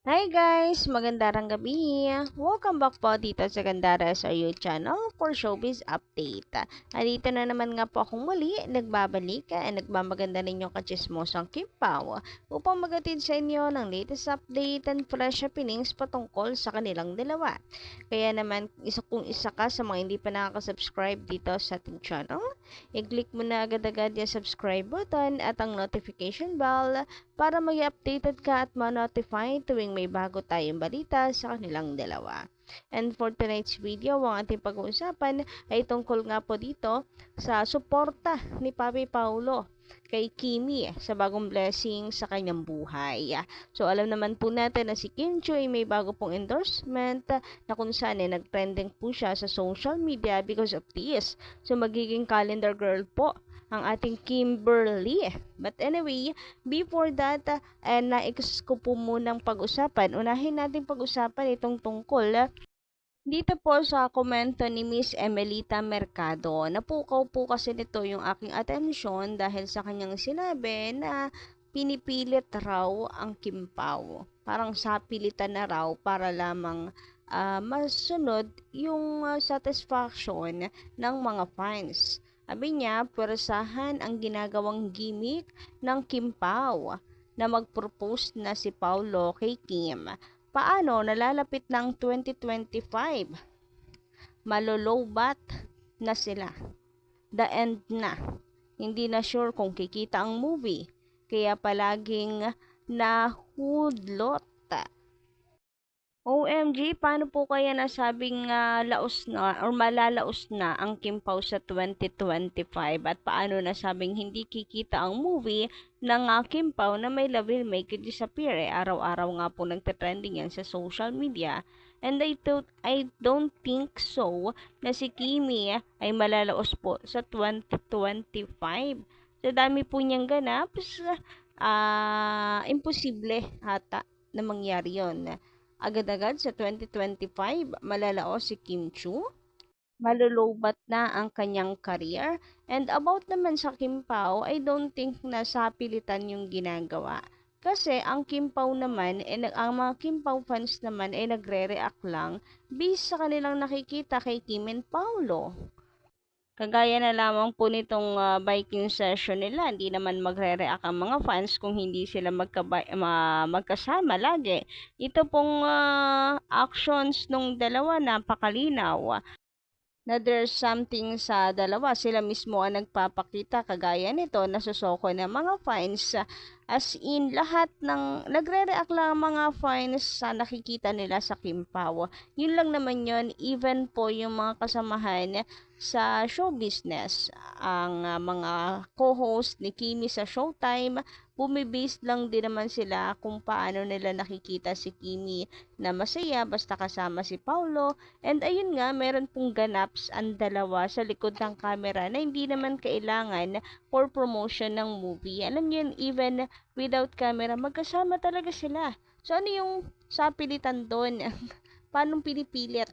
Hi guys! Magandang gabi! Welcome back po dito sa Gandara sa YouTube channel for Showbiz Update. Andito na naman nga po akong muli, nagbabalik at nagmamaganda ninyong kachismosang Kim Pao upang magatid sa inyo ng latest update and fresh happenings patungkol sa kanilang dalawa. Kaya naman, kung isa ka sa mga hindi pa nakaka-subscribe dito sa ating channel, i-click mo na agad-agad yung subscribe button at ang notification bell para maging updated ka at ma-notify tuwing may bago tayong balita sa kanilang dalawa. And for tonight's video, ang ating pag-uusapan ay tungkol nga po dito sa suporta ni Papi Paulo kay Kimi sa bagong blessing sa kanyang buhay. So alam naman po natin na si Kim Chu ay may bago pong endorsement na kung saan nag-trending po siya sa social media because of this. So magiging calendar girl po ang ating Kimberly. But anyway, before that, nais ko po munang pag-usapan. Unahin natin pag-usapan itong tungkol dito po sa komento ni Miss Emelita Mercado. Napukaw po kasi nito yung aking atensyon dahil sa kanyang sinabi na pinipilit raw ang Kimpaw. Parang sapilitan na raw para lamang masunod yung satisfaction ng mga fans. Sabi niya, pwersahan ang ginagawang gimmick ng Kim Pao na mag-propose na si Paulo kay Kim. Paano nalalapit ng 2025? Malolobat na sila. The end na. Hindi na sure kung kikita ang movie. Kaya palaging nahudlot. OMG, paano po kaya nasabing laos na or malalaos na ang Kim Pao sa 2025 at paano nasabing hindi kikita ang movie ng Kim Pao na may Love Will Make You Disappear? Araw-araw nga po nagte-trending yan sa social media. And I don't think so na si Kimi ay malalaos po sa 2025. Sa dami po niyang ganap, imposible hata na mangyari yon. Agad-agad sa 2025, malalaos si Kim Chu. Malulubat na ang kanyang career. And about naman sa Kim Pao, I don't think na sapilitan yung ginagawa. Kasi ang Kim Pao naman, ang mga Kim Pao fans naman ay nagre-react lang based sa kanilang nakikita kay Kim and Paulo. Kagaya na lamang po nitong biking session nila, hindi naman magre-react ang mga fans kung hindi sila magkasama lagi. Ito pong actions nung dalawa napakalinaw na there's something sa dalawa. Sila mismo ang nagpapakita kagaya nito na susoko ng mga fans. As in, lahat ng nagre-react lang ang mga fans sa nakikita nila sa Kim Pao. Yun lang naman yun, even po yung mga kasamahan sa show business. Ang mga co-host ni Kimi sa Showtime, bumibase lang din naman sila kung paano nila nakikita si Kimi na masaya basta kasama si Paulo. And ayun nga, meron pong ganaps ang dalawa sa likod ng camera na hindi naman kailangan for promotion ng movie. Alam niyo yun, even without camera, magkasama talaga sila. So ano yung sapilitan doon? Paano pinipilit?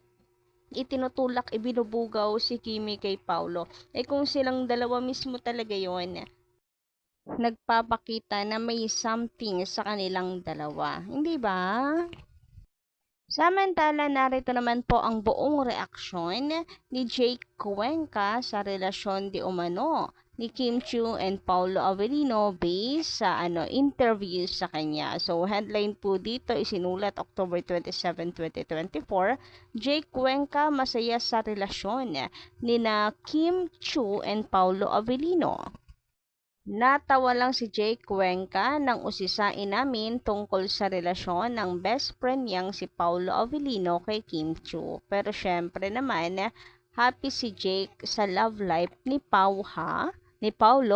Itinutulak, ibinubugaw si Kimi kay Paulo. Eh kung silang dalawa mismo talaga yon, nagpapakita na may something sa kanilang dalawa. Hindi ba? Samantala, narito naman po ang buong reaksyon ni Jake Cuenca sa relasyon di umano ni Kim Chu and Paulo Avelino based sa interview sa kanya. So, headline po dito isinulat October 27, 2024, Jake Cuenca masaya sa relasyon ni na Kim Chu and Paulo Avelino. Natawa lang si Jake Cuenca nang usisain namin tungkol sa relasyon ng best friend niyang si Paulo Avelino kay Kim Chu. Pero syempre naman, happy si Jake sa love life ni Paulo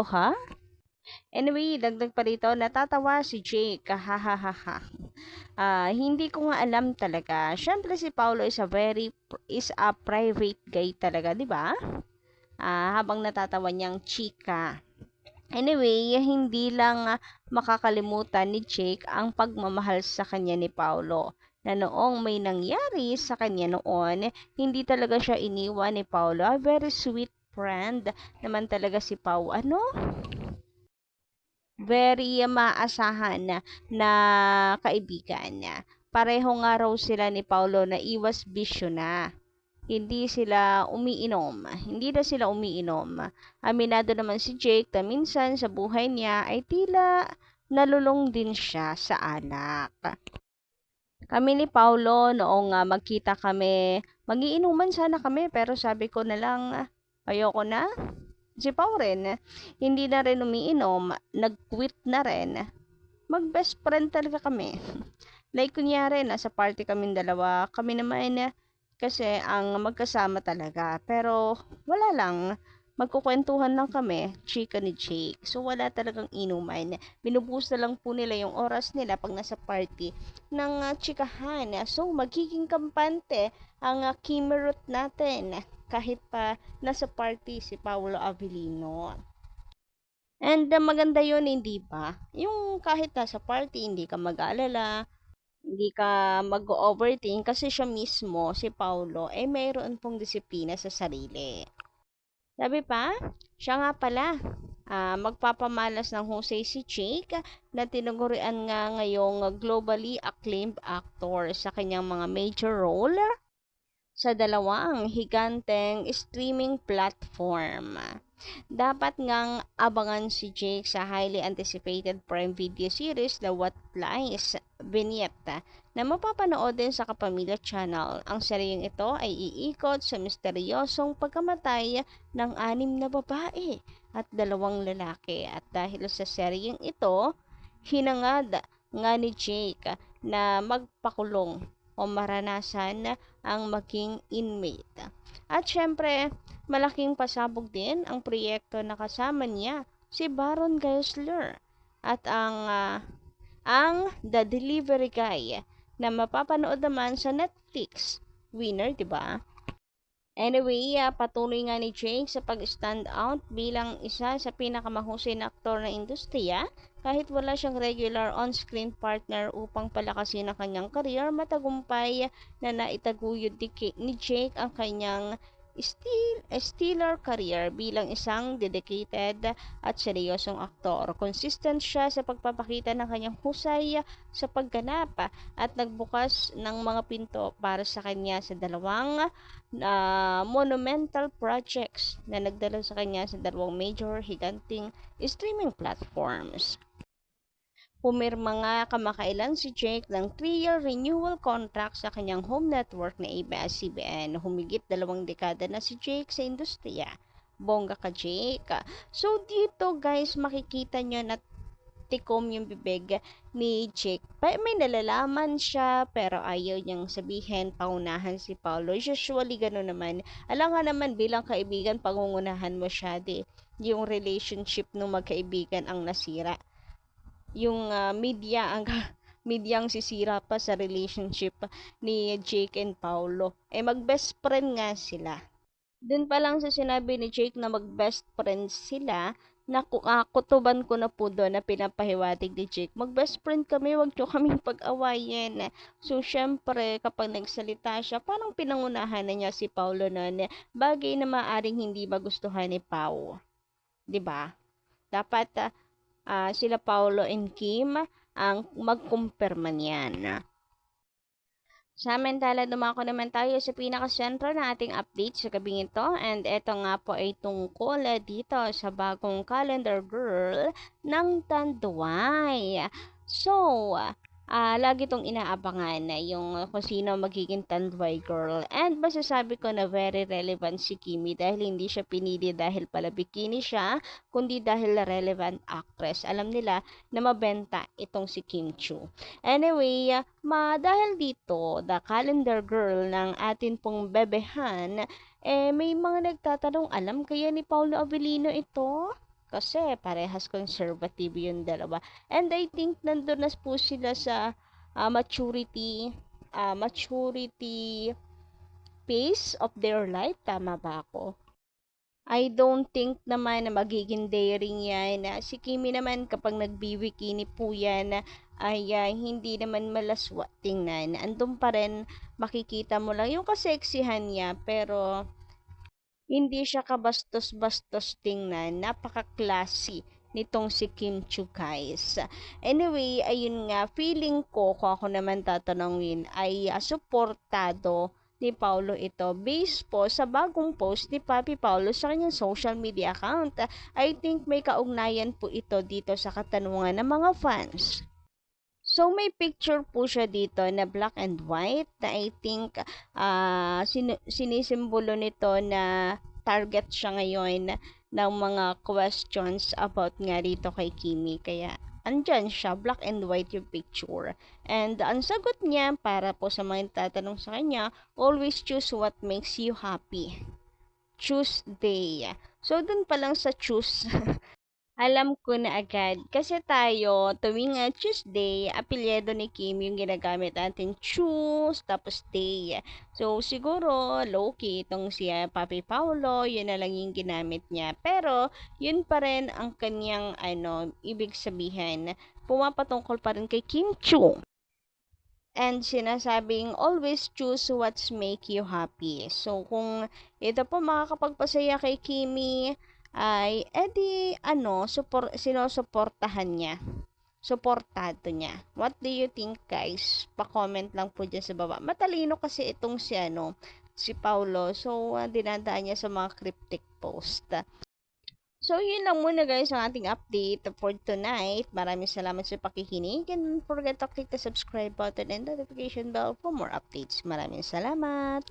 ha? Anyway, dagdag pa rito, natatawa si Jake. Hahaha. Hindi ko nga alam talaga. Syempre si Paulo is a private guy talaga, di ba? Habang natatawa niyang chika. Anyway, hindi lang makakalimutan ni Jake ang pagmamahal sa kanya ni Paulo. Na noong may nangyari sa kanya noon, hindi talaga siya iniwan ni Paulo. A very sweet friend naman talaga si Pau. Very maasahan na kaibigan niya. pareho nga raw sila ni Paulo na iwas bisyo na. Hindi sila umiinom. Hindi na sila umiinom. Aminado naman si Jake na minsan sa buhay niya ay tila nalulung din siya sa alak. Kami ni Paulo noong magkita kami, magiinuman sana kami pero sabi ko na lang ayoko na. Si Pao rin, hindi na rin umiinom, nag-quit na rin. Mag-best friend talaga kami. Like kunyari, nasa party kaming dalawa, kami naman kasi ang magkasama talaga. Pero wala lang, magkukwentuhan lang kami, chika ni Jake. So wala talagang inuman. Binubuhos na lang po nila yung oras nila pag nasa party ng chikahan. So magiging kampante ang Kimerut natin kahit pa nasa party si Paolo Avellino. And maganda yun, hindi ba? Yung kahit nasa party, hindi ka mag-aalala, hindi ka mag-overthink kasi siya mismo, si Paolo, mayroon pong disiplina sa sarili. Sabi pa, siya nga pala, magpapamalas ng husay si Jake na tinagurian nga ngayong globally acclaimed actor sa kanyang mga major role sa dalawang higanteng streaming platform. Dapat ngang abangan si Jake sa highly anticipated Prime Video series na What Lies Beneath na mapapanood din sa Kapamilya Channel. Ang seryeng ito ay iikot sa misteryosong pagkamatay ng 6 na babae at 2 lalaki. At dahil sa seryeng ito, hinangad nga ni Jake na magpakulong o maranasan ang maging inmate. At syempre, malaking pasabog din ang proyekto na kasama niya si Baron Geisler at ang The Delivery Guy na mapapanood naman sa Netflix. Winner, 'di ba? Anyway, patuloy nga ni Jake sa pag-stand out bilang isa sa pinakamahusay na aktor ng industriya kahit wala siyang regular on-screen partner upang palakasin ang kanyang career. Matagumpay na naitaguyod ni Jake ang kanyang stellar career bilang isang dedicated at seryosong aktor. Consistent siya sa pagpapakita ng kanyang husay sa pagganap at nagbukas ng mga pinto para sa kanya sa dalawang monumental projects na nagdala sa kanya sa 2 major higanting streaming platforms. Pumirma nga kamakailan si Jake ng 3-year renewal contract sa kanyang home network na ABS-CBN. Humigit 2 dekada na si Jake sa industriya. Bongga ka, Jake. So dito guys, makikita nyo na tikom yung bibig ni Jake. May nalalaman siya pero ayaw niyang sabihin, paunahan si Paulo. Usually gano'n naman. Alam nga naman bilang kaibigan, pangungunahan mo siya. Yung relationship ng magkaibigan ang nasira. Yung medyang sisira pa sa relationship ni Jake and Paulo. Mag-best friend nga sila. Dun pa lang sa sinabi ni Jake na mag-best friend sila, kutuban ko na po doon na pinapahiwatig ni Jake. Mag-best friend kami, wag nyo kaming pag-awayin. So, syempre, kapag nagsalita siya, parang pinangunahan na niya si Paulo noon. Bagay na maaring hindi magustuhan ni Pau. 'Di ba? Dapat sila Paulo and Kim ang magkumpirma niyan. Samantala, dumako naman tayo sa pinakasentro ng ating update sa gabing ito. And ito nga po ay tungkol dito sa bagong calendar girl ng Tanduay. So, lagi itong inaabangan yung kung sino magiging Tanduay girl. And masasabi ko na very relevant si Kimi dahil hindi siya pinili dahil pala bikini siya, kundi dahil relevant actress. Alam nila na mabenta itong si Kim Chu. Anyway, dahil dito, the calendar girl ng atin pong bebehan, may mga nagtatanong, alam kaya ni Paolo Avellino ito? Kasi parehas conservative yung dalawa. And I think nandun na po sila sa maturity phase of their life. Tama ba ako? I don't think naman na magiging daring yan. Si Kimi naman kapag nagbibikini po yan ay hindi naman malaswa tingnan. Andun pa rin makikita mo lang yung kaseksihan niya pero hindi siya kabastos-bastos tingnan. Napaka-classy nitong si Kim Chu, guys. Anyway, ayun nga, feeling ko, kung ako naman tatanungin, ay suportado ni Paulo ito based po sa bagong post ni Papi Paulo sa kanyang social media account. I think may kaugnayan po ito dito sa katanungan ng mga fans. So, may picture po siya dito na black and white na I think sinisimbolo nito na target siya ngayon ng mga questions about nga rito kay Kimi. Kaya, andyan siya, black and white yung picture. And ang sagot niya para po sa mga tatanong sa kanya, always choose what makes you happy. Tuesday. So, dun pa lang sa choose, alam ko na agad. Kasi tayo, tuwing Tuesday, apelyido ni Kim yung ginagamit natin choose, tapos day. So, siguro, low-key, itong si Papi Paulo, yun na lang yung ginamit niya. Pero, yun pa rin ang kanyang, ibig sabihin, pumapatungkol pa rin kay Kim Chu. And sinasabing, always choose what's make you happy. So, kung ito po makakapagpasaya kay Kimi, ay, edi, sinusuportahan niya. Suportado niya. What do you think, guys? Pa-comment lang po dyan sa baba. Matalino kasi itong si Paulo. So, dinadaan niya sa mga cryptic post. So, yun lang muna guys ang ating update for tonight. Maraming salamat sa pakikinig. And don't forget to click the subscribe button and notification bell for more updates. Maraming salamat!